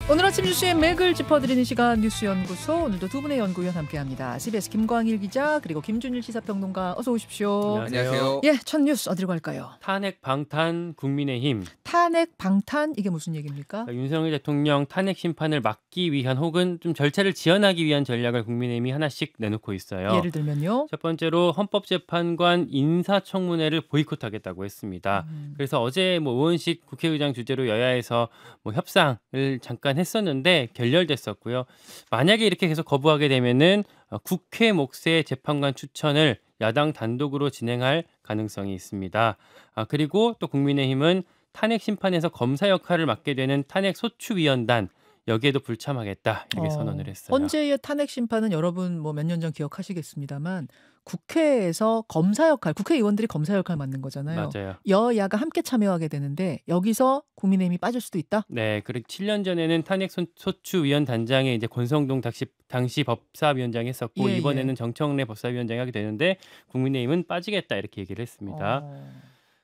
오늘 아침 뉴스의 맥을 짚어드리는 시간 뉴스연구소, 오늘도 두 분의 연구위원 함께합니다. CBS 김광일 기자 그리고 김준일 시사평론가, 어서 오십시오. 안녕하세요. 예, 첫 뉴스 어디로 갈까요? 탄핵 방탄 국민의힘. 탄핵 방탄, 이게 무슨 얘기입니까? 윤석열 대통령 탄핵 심판을 막기 위한 혹은 좀 절차를 지연하기 위한 전략을 국민의힘이 하나씩 내놓고 있어요. 예를 들면요? 첫 번째로 헌법재판관 인사청문회를 보이콧하겠다고 했습니다. 그래서 어제 의원식 국회의장 주재로 여야에서 협상을 잠깐 했었는데 결렬됐었고요. 만약에 이렇게 계속 거부하게 되면은 국회 몫의 재판관 추천을 야당 단독으로 진행할 가능성이 있습니다. 그리고 또 국민의힘은 탄핵 심판에서 검사 역할을 맡게 되는 탄핵소추위원단, 여기에도 불참하겠다, 이렇게 선언을 했어요. 헌재의 탄핵 심판은 여러분 몇 년 전 기억하시겠습니다만 국회에서 검사 역할, 국회의원들이 검사 역할 맡는 거잖아요. 맞아요. 여야가 함께 참여하게 되는데 여기서 국민의힘이 빠질 수도 있다? 네, 그리고 7년 전에는 탄핵소추위원 단장에 이제 권성동 당시 법사위원장이 했었고, 예, 이번에는 정청래 법사위원장이 하게 되는데 국민의힘은 빠지겠다, 이렇게 얘기를 했습니다.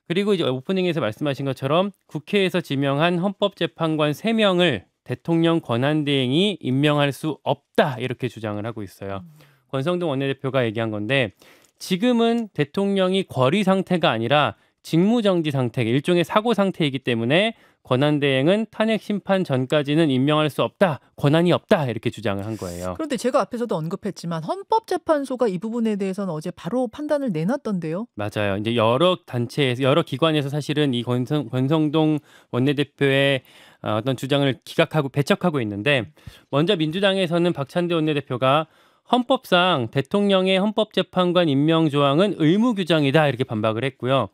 그리고 이제 오프닝에서 말씀하신 것처럼 국회에서 지명한 헌법재판관 3명을 대통령 권한대행이 임명할 수 없다, 이렇게 주장을 하고 있어요. 권성동 원내대표가 얘기한 건데, 지금은 대통령이 권리 상태가 아니라 직무정지 상태, 일종의 사고 상태이기 때문에 권한대행은 탄핵 심판 전까지는 임명할 수 없다, 권한이 없다, 이렇게 주장을 한 거예요. 그런데 제가 앞에서도 언급했지만 헌법재판소가 이 부분에 대해서는 어제 바로 판단을 내놨던데요. 맞아요. 이제 여러 단체에서, 여러 기관에서 사실은 이 권성동 원내대표의 어떤 주장을 기각하고 배척하고 있는데, 먼저 민주당에서는 박찬대 원내대표가 헌법상 대통령의 헌법재판관 임명 조항은 의무 규정이다, 이렇게 반박을 했고요.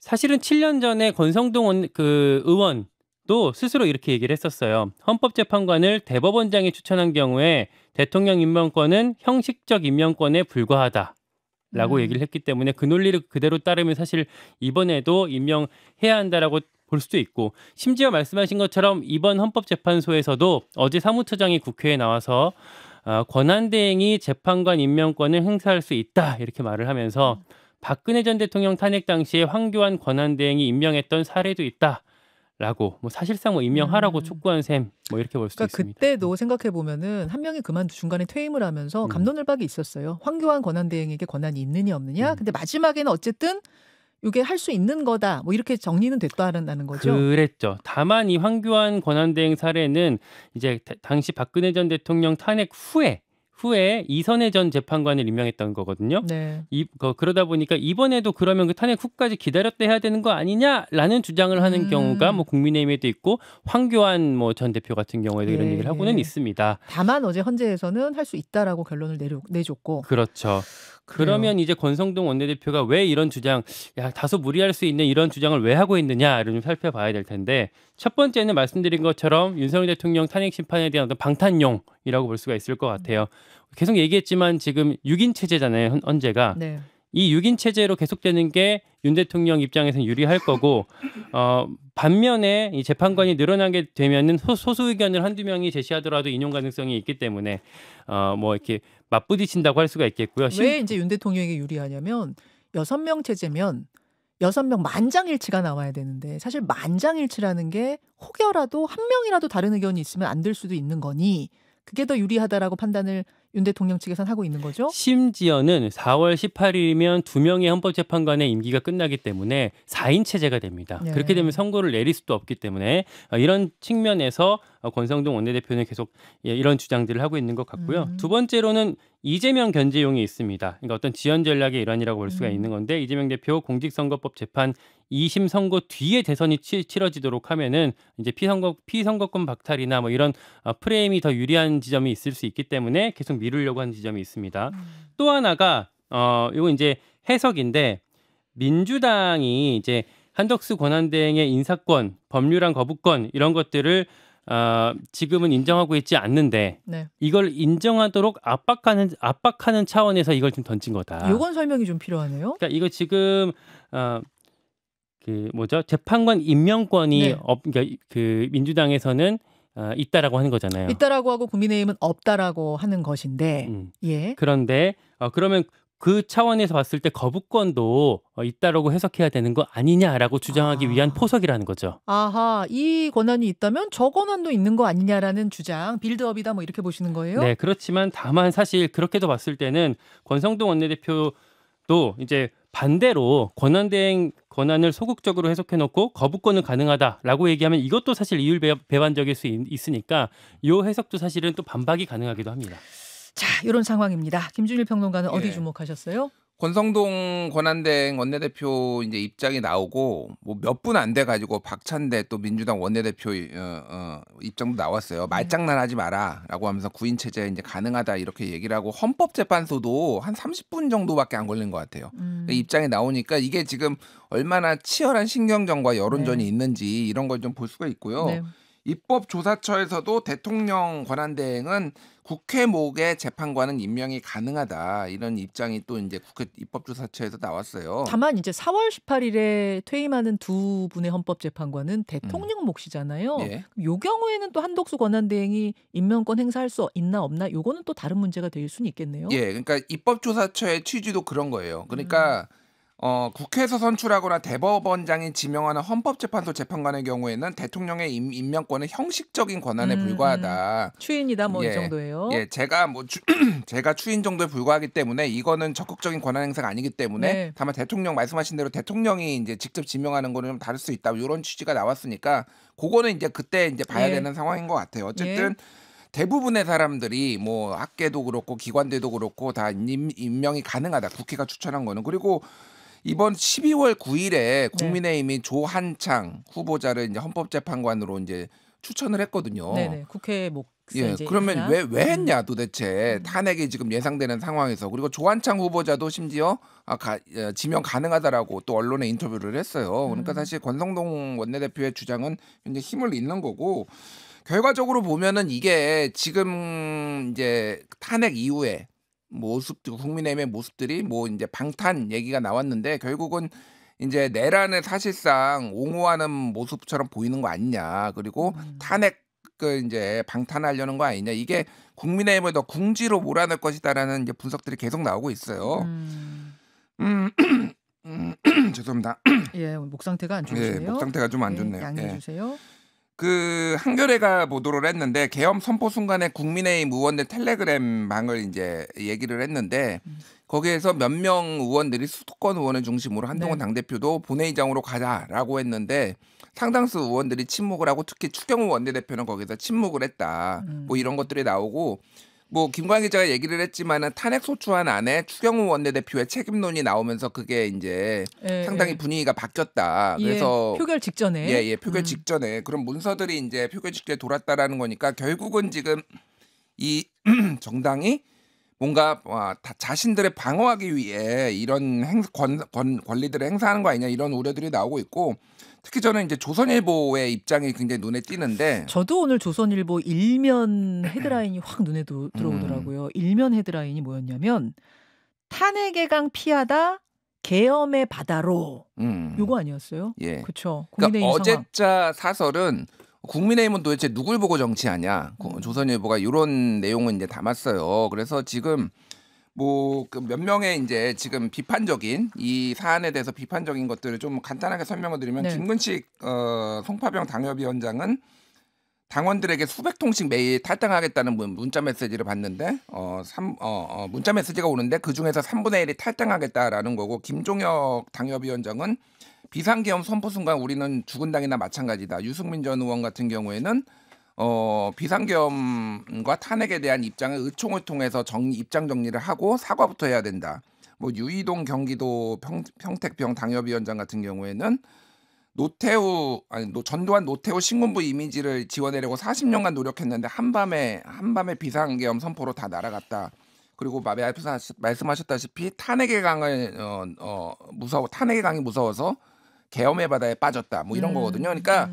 사실은 7년 전에 권성동 의원도 스스로 이렇게 얘기를 했었어요. 헌법재판관을 대법원장이 추천한 경우에 대통령 임명권은 형식적 임명권에 불과하다라고 얘기를 했기 때문에 그 논리를 그대로 따르면 사실 이번에도 임명해야 한다라고 볼 수도 있고, 심지어 말씀하신 것처럼 이번 헌법재판소에서도 어제 사무처장이 국회에 나와서 권한대행이 재판관 임명권을 행사할 수 있다, 이렇게 말을 하면서 박근혜 전 대통령 탄핵 당시에 황교안 권한대행이 임명했던 사례도 있다라고, 사실상 임명하라고 촉구한 셈, 이렇게 볼 수도 있습니다. 그때도 생각해 보면은 한 명이 중간에 퇴임을 하면서 갑론을박이 있었어요. 황교안 권한대행에게 권한이 있느냐 없느냐. 근데 마지막에는 어쨌든 이게 할 수 있는 거다, 이렇게 정리는 됐다는 거죠. 그랬죠. 다만 이 황교안 권한대행 사례는 이제 당시 박근혜 전 대통령 탄핵 후에 이선혜 전 재판관을 임명했던 거거든요. 네. 그러다 보니까 이번에도 그러면 그 탄핵 후까지 기다렸다 해야 되는 거 아니냐라는 주장을 하는 경우가 국민의힘에도 있고, 황교안 전 대표 같은 경우에도 이런 얘기를 하고는 있습니다. 다만 어제 헌재에서는 할 수 있다라고 결론을 내줬고. 그렇죠. 그래요. 그러면 이제 권성동 원내대표가 왜 이런 주장, 다소 무리할 수 있는 이런 주장을 왜 하고 있느냐를 좀 살펴봐야 될 텐데, 첫 번째는 말씀드린 것처럼 윤석열 대통령 탄핵 심판에 대한 어떤 방탄용이라고 볼 수가 있을 것 같아요. 계속 얘기했지만 지금 6인 체제잖아요, 헌재가. 네. 이 6인 체제로 계속되는 게 윤 대통령 입장에서는 유리할 거고, 반면에 이 재판관이 늘어나게 되면은 소수 의견을 한두 명이 제시하더라도 인용 가능성이 있기 때문에 이렇게 맞부딪힌다고 할 수가 있겠고요. 왜 이제 윤 대통령에게 유리하냐면 6명 체제면 6명 만장일치가 나와야 되는데, 사실 만장일치라는 게 혹여라도 한 명이라도 다른 의견이 있으면 안 될 수도 있는 거니 그게 더 유리하다라고 판단을 윤 대통령 측에서는 하고 있는 거죠. 심지어는 4월 18일이면 2명의 헌법재판관의 임기가 끝나기 때문에 4인 체제가 됩니다. 네. 그렇게 되면 선고를 내릴 수도 없기 때문에 이런 측면에서 권성동 원내대표는 계속 이런 주장들을 하고 있는 것 같고요. 두 번째로는 이재명 견제용이 있습니다. 그러니까 어떤 지연 전략의 일환이라고 볼 수가 있는 건데, 이재명 대표 공직선거법 재판 2심 선고 뒤에 대선이 치러지도록 하면은 이제 피선거권 박탈이나 이런 프레임이 더 유리한 지점이 있을 수 있기 때문에 계속 미루려고 하는 지점이 있습니다. 또 하나가 이거 이제 해석인데, 민주당이 이제 한덕수 권한대행의 인사권, 법률안 거부권 이런 것들을 지금은 인정하고 있지 않는데, 네. 이걸 인정하도록 압박하는 차원에서 이걸 좀 던진 거다. 요건 설명이 좀 필요하네요. 그러니까 이거 지금 재판관 임명권이 네. 그러니까 그 민주당에서는 있다라고 하는 거잖아요. 있다라고 하고 국민의힘은 없다라고 하는 것인데, 예. 그런데 그러면 그 차원에서 봤을 때 거부권도 있다라고 해석해야 되는 거 아니냐라고 주장하기 위한 아. 포석이라는 거죠. 아하. 이 권한이 있다면 저 권한도 있는 거 아니냐라는 주장, 빌드업이다 뭐 이렇게 보시는 거예요? 네, 그렇지만 다만 사실 그렇게도 봤을 때는 권성동 원내대표도 이제 반대로 권한대행 권한을 소극적으로 해석해 놓고 거부권은 가능하다라고 얘기하면 이것도 사실 이율배반적일 수 있으니까 이 해석도 사실은 또 반박이 가능하기도 합니다. 자, 이런 상황입니다. 김준일 평론가는 어디 예. 주목하셨어요? 권성동 권한대행 원내대표 이제 입장이 나오고 뭐 몇 분 안 돼 가지고 박찬대 또 민주당 원내대표 입장도 나왔어요. 말장난하지 마라라고 하면서 구인 체제 이제 가능하다 이렇게 얘기를 하고 헌법재판소도 한 30분 정도밖에 안 걸린 것 같아요. 입장이 나오니까 이게 지금 얼마나 치열한 신경전과 여론전이 네. 있는지 이런 걸 좀 볼 수가 있고요. 네. 입법조사처에서도 대통령 권한대행은 국회 목의 재판관은 임명이 가능하다 이런 입장이 또 이제 국회 입법조사처에서 나왔어요. 다만 이제 4월 18일에 퇴임하는 두 분의 헌법재판관은 대통령 몫이잖아요. 예. 요 경우에는 또 한덕수 권한대행이 임명권 행사할 수 있나 없나 요거는 또 다른 문제가 될 수는 있겠네요. 예, 그러니까 입법조사처의 취지도 그런 거예요. 그러니까 국회에서 선출하거나 대법원장이 지명하는 헌법재판소 재판관의 경우에는 대통령의 임명권은 형식적인 권한에 불과하다. 추인이다 뭐 이 예, 정도예요. 예, 제가 제가 추인 정도에 불과하기 때문에 이거는 적극적인 권한 행사가 아니기 때문에 네. 다만 대통령 말씀하신 대로 대통령이 이제 직접 지명하는 거는 좀 다를 수 있다. 이런 취지가 나왔으니까 그거는 이제 그때 이제 봐야 예. 되는 상황인 것 같아요. 어쨌든 대부분의 사람들이 뭐 학계도 그렇고 기관들도 그렇고 다 임명이 가능하다. 국회가 추천한 거는. 그리고 이번 12월 9일에 국민의힘이 조한창 후보자를 이제 헌법재판관으로 이제 추천을 했거든요. 네네. 국회 몫. 예, 이제 그러면 하나. 왜 했냐 도대체 탄핵이 지금 예상되는 상황에서. 그리고 조한창 후보자도 심지어 지명 가능하다라고 또 언론에 인터뷰를 했어요. 그러니까 사실 권성동 원내대표의 주장은 굉장히 힘을 잃는 거고, 결과적으로 보면은 이게 지금 이제 탄핵 이후에 모습들, 국민의힘의 모습들이 뭐 이제 방탄 얘기가 나왔는데 결국은 이제 내란을 사실상 옹호하는 모습처럼 보이는 거 아니냐. 그리고 탄핵 그 이제 방탄하려는 거 아니냐. 이게 국민의힘을 더 궁지로 몰아낼 것이다라는 이제 분석들이 계속 나오고 있어요. 죄송합니다. 예, 목 상태가 안 예, 좋으시네요. 목 상태가 좀 안 좋네요. 양해해 예. 주세요. 그 한겨레가 보도를 했는데 계엄 선포 순간에 국민의힘 의원들 텔레그램 방을 이제 얘기를 했는데 거기에서 몇 명 의원들이 수도권 의원을 중심으로 한동훈 당대표도 본회의장으로 가자라고 했는데 상당수 의원들이 침묵을 하고 특히 추경호 원내대표는 거기서 침묵을 했다. 뭐 이런 것들이 나오고, 뭐 김광희 기자가 얘기를 했지만은 탄핵 소추안 안에 추경호 원내대표의 책임론이 나오면서 그게 이제 상당히 분위기가 바뀌었다. 그래서 표결 직전에 표결 직전에 그런 문서들이 이제 표결 직전에 돌았다라는 거니까 결국은 지금 이 정당이 뭔가 자신들을 방어하기 위해 이런 권리들을 행사하는 거 아니냐 이런 우려들이 나오고 있고, 특히 저는 이제 조선일보의 입장이 굉장히 눈에 띄는데, 저도 오늘 조선일보 일면 헤드라인이 확 눈에 들어오더라고요. 일면 헤드라인이 뭐였냐면 탄핵의 강 피하다 계엄의 바다로. 요거 아니었어요? 예. 그렇죠. 그러니까 국민의힘 상황. 어제자 사설은 국민의힘은 도대체 누굴 보고 정치하냐. 조선일보가 이런 내용을 이제 담았어요. 그래서 지금 뭐 그 몇 명의 이제 지금 비판적인 이 사안에 대해서 비판적인 것들을 좀 간단하게 설명을 드리면, 김근식 송파병 당협위원장은 당원들에게 수백 통씩 매일 탈당하겠다는 문자 메시지를 받는데 문자 메시지가 오는데 그중에서 3분의 1이 탈당하겠다라는 거고, 김종혁 당협위원장은 비상계엄 선포 순간 우리는 죽은 당이나 마찬가지다. 유승민 전 의원 같은 경우에는 비상계엄과 탄핵에 대한 입장을 의총을 통해서 입장 정리를 하고 사과부터 해야 된다. 뭐 유이동 경기도 평택병 당협위원장 같은 경우에는 전두환 노태우 신군부 이미지를 지워내려고 40년간 노력했는데 한밤에 비상계엄 선포로 다 날아갔다. 그리고 말씀하셨다시피 탄핵의 강이 무서워서 계엄의 바다에 빠졌다. 뭐 이런 거거든요. 그러니까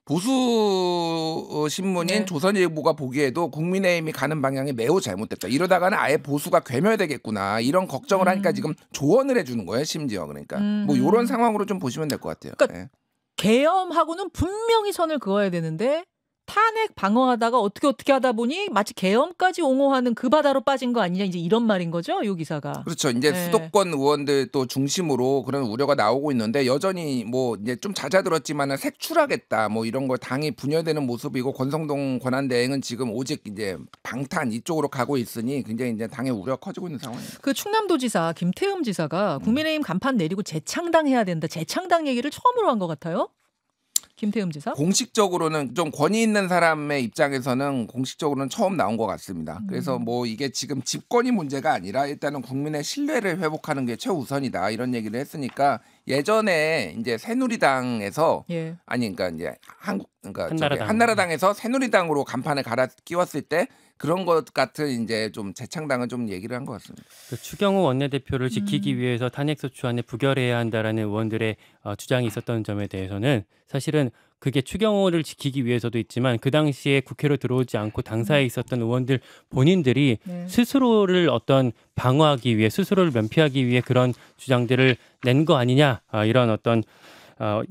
보수 신문인 조선일보가 보기에도 국민의힘이 가는 방향이 매우 잘못됐다. 이러다가는 아예 보수가 괴멸되겠구나. 이런 걱정을 하니까 지금 조언을 해주는 거예요. 심지어. 그러니까 뭐 이런 상황으로 좀 보시면 될 것 같아요. 그러니까 계엄하고는 분명히 선을 그어야 되는데 탄핵 방어하다가 어떻게 하다 보니 마치 계엄까지 옹호하는 그 바다로 빠진 거 아니냐 이제 이런 말인 거죠, 요 기사가. 그렇죠. 이제 네. 수도권 의원들 또 중심으로 그런 우려가 나오고 있는데 여전히 뭐 이제 좀 잦아들었지만은 색출하겠다 뭐 이런 걸 당이 분열되는 모습이고 권성동 권한대행은 지금 오직 이제 방탄 이쪽으로 가고 있으니 굉장히 이제 당의 우려가 커지고 있는 상황입니다. 그 충남도지사 김태흠 지사가 국민의힘 간판 내리고 재창당해야 된다. 재창당 얘기를 처음으로 한 것 같아요. 김태흠 지사? 공식적으로는 좀 권위 있는 사람의 입장에서는 공식적으로는 처음 나온 것 같습니다. 그래서 뭐 이게 지금 집권이 문제가 아니라 일단은 국민의 신뢰를 회복하는 게 최우선이다 이런 얘기를 했으니까 예전에 이제 새누리당에서 예. 아니 그러니까 이제 한나라당. 한나라당에서 새누리당으로 간판을 갈아 끼웠을 때 그런 것 같은 이제 좀 재창당은 좀 얘기를 한 것 같습니다. 그 추경호 원내대표를 지키기 위해서 탄핵소추안을 부결해야 한다라는 의원들의 주장이 있었던 점에 대해서는 사실은 그게 추경호를 지키기 위해서도 있지만 그 당시에 국회로 들어오지 않고 당사에 있었던 의원들 본인들이 네. 스스로를 어떤 방어하기 위해 스스로를 면피하기 위해 그런 주장들을 낸 거 아니냐 이런 어떤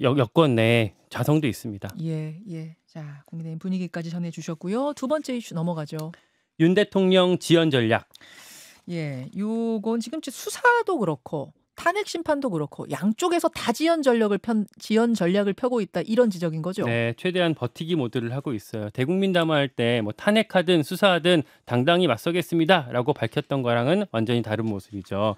여권 내에 자성도 있습니다. 예, 예. 자, 국민의힘 분위기까지 전해주셨고요. 두 번째 이슈 넘어가죠. 윤 대통령 지연 전략. 예, 요건 지금 수사도 그렇고 탄핵 심판도 그렇고 양쪽에서 다 지연 전략을 펴고 있다 이런 지적인 거죠. 네, 최대한 버티기 모드를 하고 있어요. 대국민 담화할 때 뭐 탄핵하든 수사하든 당당히 맞서겠습니다라고 밝혔던 거랑은 완전히 다른 모습이죠.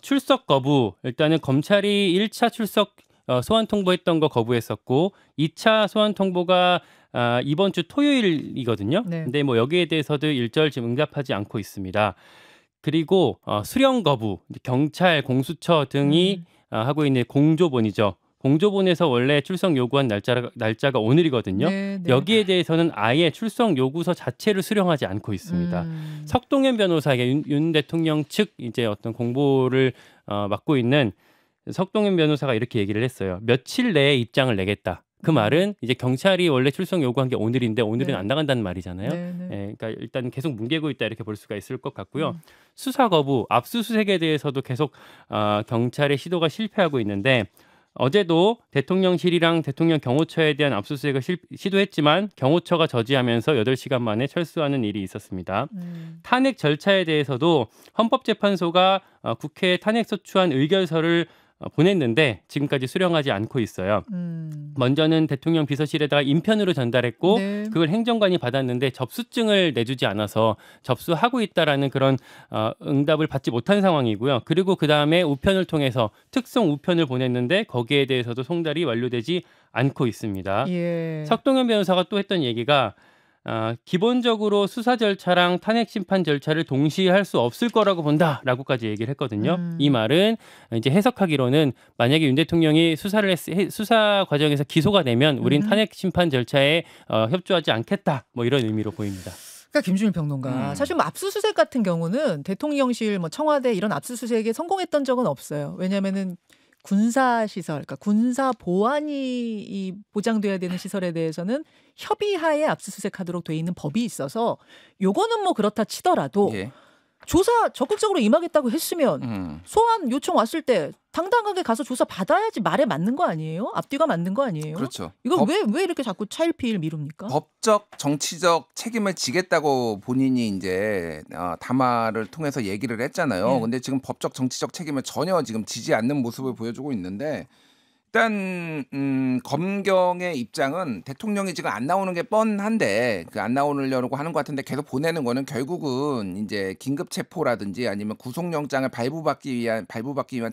출석 거부. 일단은 검찰이 1차 출석 소환 통보했던 거 거부했었고 2차 소환 통보가 이번 주 토요일이거든요. 네. 근데 뭐 여기에 대해서도 일절 지금 응답하지 않고 있습니다. 그리고 수령 거부, 경찰, 공수처 등이 하고 있는 공조본이죠. 공조본에서 원래 출석 요구한 날짜가 오늘이거든요. 네, 네. 여기에 대해서는 아예 출석 요구서 자체를 수령하지 않고 있습니다. 석동현 변호사에게 윤 대통령 측 이제 어떤 공보를 맡고 있는 석동현 변호사가 이렇게 얘기를 했어요. 며칠 내에 입장을 내겠다. 그 말은 이제 경찰이 원래 출석 요구한 게 오늘인데 오늘은 네. 안 나간다는 말이잖아요. 네, 네. 예, 그러니까 일단 계속 뭉개고 있다 이렇게 볼 수가 있을 것 같고요. 수사 거부, 압수수색에 대해서도 계속 경찰의 시도가 실패하고 있는데 어제도 대통령실이랑 대통령 경호처에 대한 압수수색을 시도했지만 경호처가 저지하면서 8시간 만에 철수하는 일이 있었습니다. 탄핵 절차에 대해서도 헌법재판소가 국회에 탄핵소추안 의결서를 보냈는데 지금까지 수령하지 않고 있어요. 먼저는 대통령 비서실에다가 인편으로 전달했고 네. 그걸 행정관이 받았는데 접수증을 내주지 않아서 접수하고 있다라는 그런 응답을 받지 못한 상황이고요. 그리고 그 다음에 우편을 통해서 특송 우편을 보냈는데 거기에 대해서도 송달이 완료되지 않고 있습니다. 예. 석동현 변호사가 또 했던 얘기가 기본적으로 수사 절차랑 탄핵 심판 절차를 동시에 할 수 없을 거라고 본다라고까지 얘기를 했거든요. 이 말은 이제 해석하기로는 만약에 윤 대통령이 수사 과정에서 기소가 되면 우린 탄핵 심판 절차에 협조하지 않겠다. 뭐 이런 의미로 보입니다. 그러니까 김준일 평론가 사실 뭐 압수수색 같은 경우는 대통령실, 뭐 청와대 이런 압수수색에 성공했던 적은 없어요. 왜냐하면은 군사 시설, 그러니까 군사 보안이 보장돼야 되는 시설에 대해서는 협의하에 압수수색하도록 돼 있는 법이 있어서 요거는 뭐 그렇다 치더라도 예. 조사 적극적으로 임하겠다고 했으면 소환 요청 왔을 때 당당하게 가서 조사 받아야지 말에 맞는 거 아니에요? 앞뒤가 맞는 거 아니에요? 그렇죠. 이거 왜 이렇게 자꾸 차일피일 미룹니까? 법적 정치적 책임을 지겠다고 본인이 이제 담화를 통해서 얘기를 했잖아요. 예. 근데 지금 법적 정치적 책임을 전혀 지금 지지 않는 모습을 보여주고 있는데 일단 검경의 입장은 대통령이 지금 안 나오는 게 뻔한데 그 안 나오려고 하는 것 같은데 계속 보내는 거는 결국은 이제 긴급 체포라든지 아니면 구속영장을 발부받기 위한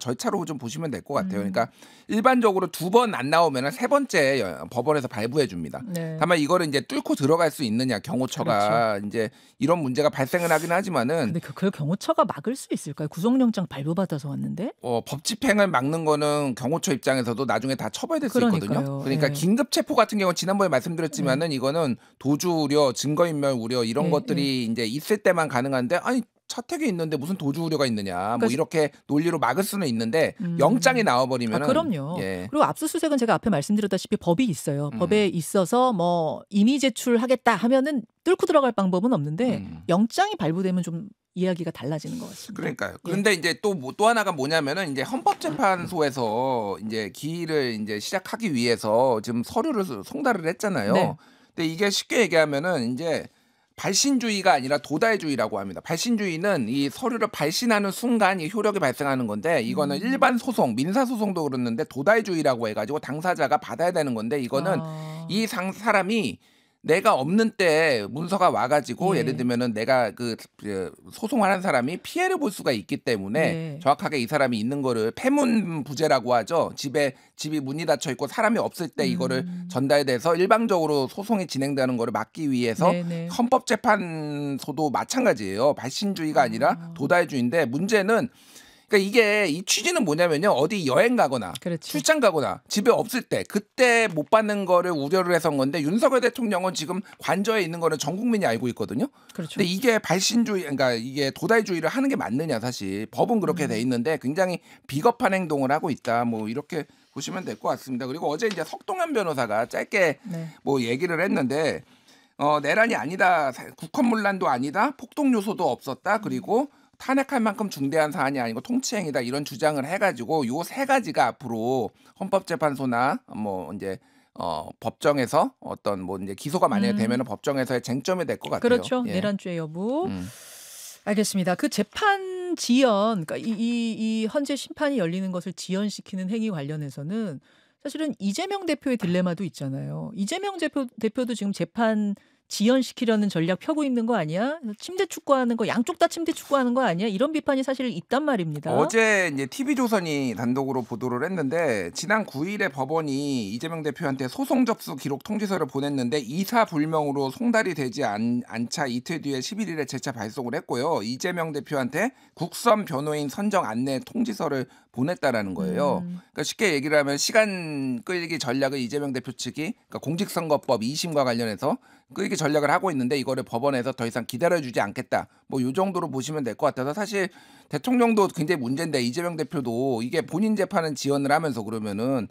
절차로 좀 보시면 될 것 같아요. 그러니까 일반적으로 2번 안 나오면 3번째 법원에서 발부해 줍니다. 네. 다만 이거를 이제 뚫고 들어갈 수 있느냐 경호처가 그렇죠. 이제 이런 문제가 발생을 하긴 하지만은 근데 그걸 경호처가 막을 수 있을까요? 구속영장 발부받아서 왔는데? 법 집행을 막는 거는 경호처 입장에서도 나중에 다 처벌될 수 있거든요. 그러니까요. 그러니까 예. 긴급 체포 같은 경우는 지난번에 말씀드렸지만은 이거는 도주 우려, 증거인멸 우려 이런 예, 것들이 이제 있을 때만 가능한데 아니 차택에 있는데 무슨 도주 우려가 있느냐 뭐 그러니까 이렇게 논리로 막을 수는 있는데 영장이 나와버리면은 그럼요. 예. 그리고 압수수색은 제가 앞에 말씀드렸다시피 법이 있어요. 법에 있어서 뭐 임의 제출하겠다 하면은 뚫고 들어갈 방법은 없는데 영장이 발부되면 좀 이야기가 달라지는 것 같습니다. 그러니까요. 예. 그런데 이제 또 하나가 뭐냐면은 이제 헌법재판소에서 이제 기일을 이제 시작하기 위해서 지금 서류를 송달을 했잖아요. 네. 근데 이게 쉽게 얘기하면은 이제 발신주의가 아니라 도달주의라고 합니다. 발신주의는 이 서류를 발신하는 순간 이 효력이 발생하는 건데 이거는 일반 소송, 민사 소송도 그렇는데 도달주의라고 해가지고 당사자가 받아야 되는 건데 이거는 이 사람이 내가 없는 때 문서가 와가지고 예를 들면은 내가 그 소송하는 사람이 피해를 볼 수가 있기 때문에 정확하게 이 사람이 있는 거를 폐문부재라고 하죠. 집이 문이 닫혀 있고 사람이 없을 때 이거를 전달돼서 일방적으로 소송이 진행되는 거를 막기 위해서 헌법재판소도 마찬가지예요. 발신주의가 아니라 도달주의인데 문제는 그러니까 이게 이 취지는 뭐냐면요. 어디 여행 가거나 출장 가거나 집에 없을 때 그때 못 받는 거를 우려를 해서 한 건데 윤석열 대통령은 지금 관저에 있는 거는 전 국민이 알고 있거든요. 근데 이게 발신주의 그러니까 이게 도달주의를 하는 게 맞느냐 사실. 법은 그렇게 돼 있는데 굉장히 비겁한 행동을 하고 있다. 뭐 이렇게 보시면 될 것 같습니다. 그리고 어제 이제 석동현 변호사가 짧게 뭐 얘기를 했는데 내란이 아니다. 국헌문란도 아니다. 폭동 요소도 없었다. 그리고 탄핵할 만큼 중대한 사안이 아니고 통치행위다 이런 주장을 해가지고 요 세 가지가 앞으로 헌법재판소나 뭐 이제 법정에서 어떤 뭐 이제 기소가 만약에 되면은 법정에서의 쟁점이 될 것 같아요. 그렇죠. 내란죄 여부. 알겠습니다. 그 재판 지연, 그러니까 이 헌재 심판이 열리는 것을 지연시키는 행위 관련해서는 사실은 이재명 대표의 딜레마도 있잖아요. 이재명 대표도 지금 재판 지연시키려는 전략 펴고 있는 거 아니야? 침대 축구하는 거 양쪽 다 침대 축구하는 거 아니야? 이런 비판이 사실 있단 말입니다. 어제 이제 TV조선이 단독으로 보도를 했는데 지난 9일에 법원이 이재명 대표한테 소송 접수 기록 통지서를 보냈는데 이사 불명으로 송달이 되지 않자 이틀 뒤에 11일에 재차 발송을 했고요. 이재명 대표한테 국선 변호인 선정 안내 통지서를 보냈다라는 거예요. 그러니까 쉽게 얘기를 하면 시간 끌기 전략을 이재명 대표 측이 그러니까 공직선거법 2심과 관련해서 끌기 전략을 하고 있는데 이거를 법원에서 더 이상 기다려주지 않겠다. 뭐 이 정도로 보시면 될 것 같아서 사실 대통령도 굉장히 문제인데 이재명 대표도 이게 본인 재판은 지연을 하면서 그러면은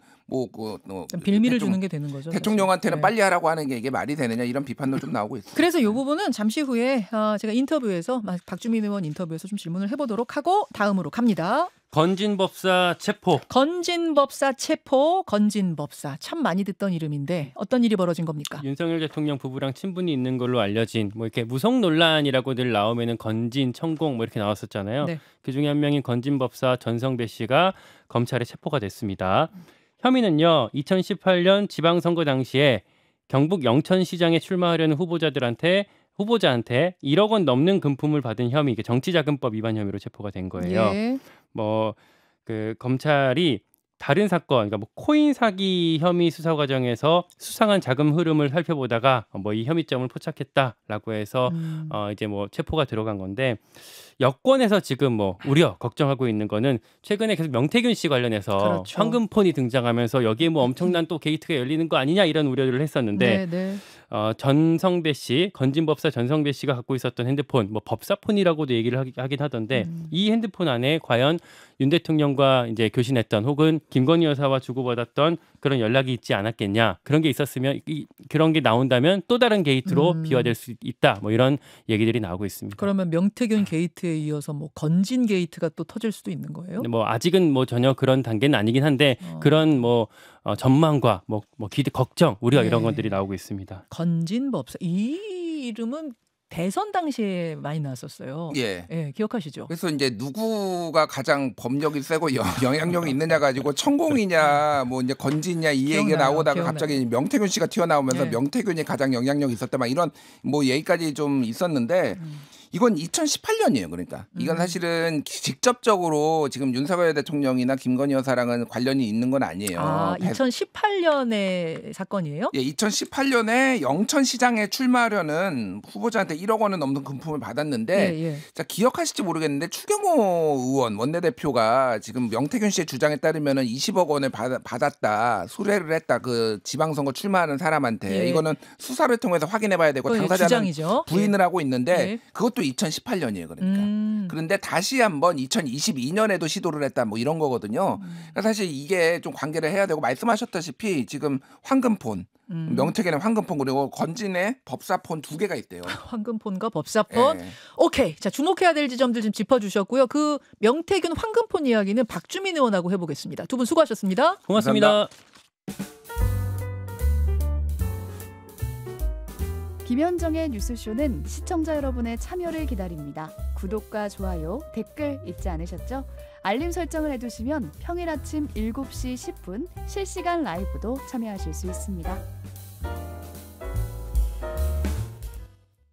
빌미를 주는 게 되는 거죠. 대통령한테는 빨리 하라고 하는 게 이게 말이 되느냐 이런 비판도 좀 나오고 있습니다. 그래서 이 부분은 잠시 후에 제가 인터뷰에서 박주민 의원 인터뷰에서 좀 질문을 해보도록 하고 다음으로 갑니다. 건진법사 체포. 건진법사 체포. 건진법사 참 많이 듣던 이름인데 어떤 일이 벌어진 겁니까? 윤석열 대통령 부부랑 친분이 있는 걸로 알려진 뭐 이렇게 무속 논란이라고 늘 나오면은 건진, 천공 뭐 이렇게 나왔었잖아요. 그 중에 한 명인 건진법사 전성배 씨가 검찰에 체포가 됐습니다. 혐의는요. 2018년 지방선거 당시에 경북 영천시장에 출마하려는 후보자한테 1억 원 넘는 금품을 받은 혐의, 정치자금법 위반 혐의로 체포가 된 거예요. 뭐 그 검찰이 다른 사건, 그러니까 뭐 코인 사기 혐의 수사 과정에서 수상한 자금 흐름을 살펴보다가 뭐 이 혐의점을 포착했다라고 해서 이제 뭐 체포가 들어간 건데 여권에서 지금 뭐 우려 걱정하고 있는 거는 최근에 계속 명태균 씨 관련해서 황금폰이 등장하면서 여기에 뭐 엄청난 또 게이트가 열리는 거 아니냐 이런 우려를 했었는데 전성배 씨, 건진법사 전성배 씨가 갖고 있었던 핸드폰, 뭐 법사폰이라고도 얘기를 하긴 하던데 이 핸드폰 안에 과연 윤 대통령과 이제 교신했던 혹은 김건희 여사와 주고받았던 그런 연락이 있지 않았겠냐. 그런 게 있었으면 그런 게 나온다면 또 다른 게이트로 비화될 수 있다. 뭐 이런 얘기들이 나오고 있습니다. 그러면 명태균 게이트에 이어서 뭐 건진 게이트가 또 터질 수도 있는 거예요? 뭐 아직은 뭐 전혀 그런 단계는 아니긴 한데 그런 뭐 전망과 뭐 기대, 걱정, 우려 이런 것들이 나오고 있습니다. 건진법사 이 이름은 대선 당시에 많이 나왔었어요. 기억하시죠? 그래서 이제 누구가 가장 법력이 세고 영향력이 있느냐 가지고 천공이냐 뭐 이제 건지냐 이 얘기가 나오다가 갑자기 명태균 씨가 튀어나오면서 명태균이 가장 영향력이 있었다 막 이런 뭐 얘기까지 좀 있었는데 이건 2018년이에요. 그러니까 이건 사실은 직접적으로 지금 윤석열 대통령이나 김건희 여사랑은 관련이 있는 건 아니에요. 2018년의 사건이에요? 2018년에 영천시장에 출마하려는 후보자한테 1억 원은 넘는 금품을 받았는데 자, 기억하실지 모르겠는데 추경호 의원 원내대표가 지금 명태균 씨의 주장에 따르면은 20억 원을 받았다. 수뢰를 했다. 그 지방선거 출마하는 사람한테 이거는 수사를 통해서 확인해봐야 되고 당사자는 주장이죠. 부인을 하고 있는데 그것도 2018년이에요. 그러니까. 그런데 다시 한번 2022년에도 시도를 했다. 뭐 이런 거거든요. 그러니까 사실 이게 좀 관계를 해야 되고 말씀하셨다시피 지금 황금폰, 명태균의 황금폰 그리고 건진의 법사폰 2개가 있대요. 황금폰과 법사폰. 오케이. 자, 주목해야 될 지점들 좀 짚어주셨고요. 그 명태균 황금폰 이야기는 박주민 의원하고 해보겠습니다. 두 분 수고하셨습니다. 고맙습니다. 감사합니다. 김현정의 뉴스쇼는 시청자 여러분의 참여를 기다립니다. 구독과 좋아요, 댓글 잊지 않으셨죠? 알림 설정을 해두시면 평일 아침 7시 10분 실시간 라이브도 참여하실 수 있습니다.